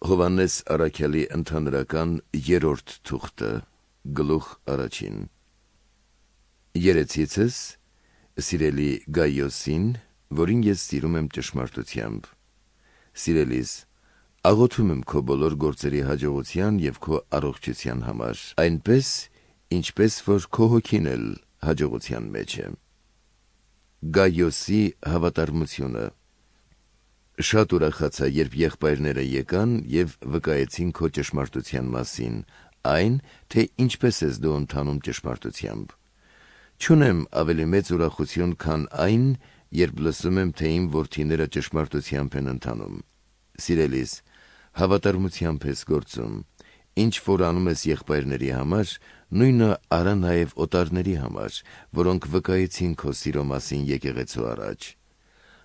Հովհաննես Առաքյալի ընդհանրական 3-րդ թուղթը, գլուխ 1. Երեցիցս, սիրելի Գայոսին, որին ես սիրում եմ ճշմարտությամբ, սիրելիս, աղոթում եմ քո բոլոր գործերի հաջողության և քո առողջության համար, այնպես, ինչպես որ քո հոգին էլ հաջողության մեջ է։ Գայոսի հավատարմությունը։ Շատ ուրախացա, երբ եղբայրները եկան և վկայեցին քո ճշմարտության մասին, այն, թե ինչպես ես դու ընթանում ճշմարտությամբ։ Չունեմ ավելի մեծ ուրախություն, քան այն, երբ լսում եմ, թե իմ որդիները ճշմարտությամբ են ընթանում։ Սիրելիս, հավատարմությամբ ես գործում, ինչ որ անում ես եղբայրների համար, նույնը արա նաև օտարների համար, որոնք վկայեցին քո սիրո մասին եկեղեցու առաջ։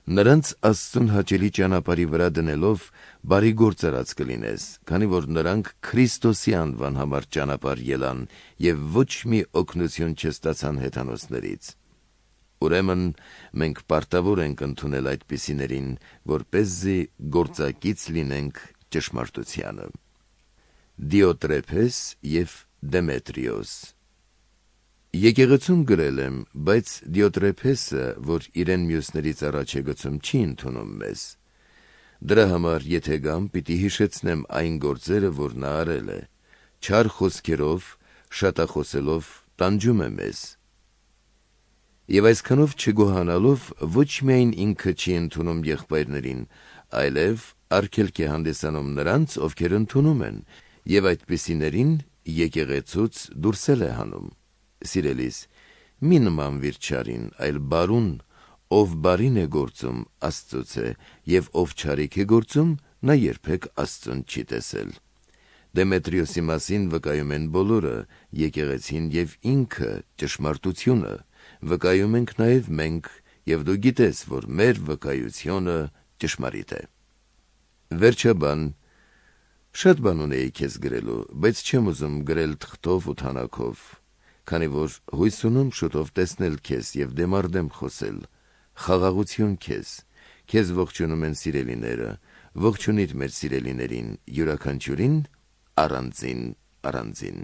Նրանց Աստծուն հաճելի ճանապարհի վրա դնելով բարի գործ արած կլինես, քանի որ նրանք Քրիստոսի անվան համար ճանապարհ ելան և ոչ մի օգնություն չստացան հեթանոսներից։ Ուրեմն մենք պարտավոր ենք ընդունել այդպիսիներին, որպեսզի գործակից լինենք ճշմարտությանը։ Դիոտրեփես և Դեմետրիոս։ Եկեղեցում գրել եմ, բայց Դիոտրեփեսը, որ իրեն մյուսներից առաջ է գցում, չի ընդունում մեզ։ Դրա համար, եթե գամ, պիտի հիշեցնեմ այն գործերը, որ նա արել է, չար խոսքերով, շատախոսելով տանջում է մեզ։ Եվ այսքանով չգոհանալով, ոչ միայն ինքը չի ընդունում եղբայրներին, այլև արգելք է հանդիսանում նրանց, ովքեր ընդունում են, և այդպիսիներին եկեղեցուց դուրս է հանում։ Սիրելիս, մի նմանվիր չարին, այլ բարուն, ով բարին է գործում, Աստծուց է, և ով չարիք է գործում, նա երբեք Աստծուն չի տեսել։ Դեմետրիոսի մասին վկայում են բոլորը, եկեղեցին և ինքը, ճշմարտությունը, վկայում ենք նաև մենք, և դու գիտես, որ մեր վկայությունը ճշմարիտ է։ Վերջաբան, շատ բան ունեի քեզ գրելու, բայց չեմ ուզում գրել թղթով ու թանաքով, քանի որ հույս ունում շուտով տեսնել քեզ և դեմառդեմ խոսել։ Խաղաղություն քեզ։ Քեզ ողջունում են սիրելիները, ողջունիր մեր սիրելիներին, յուրաքանչյուրին առանձին։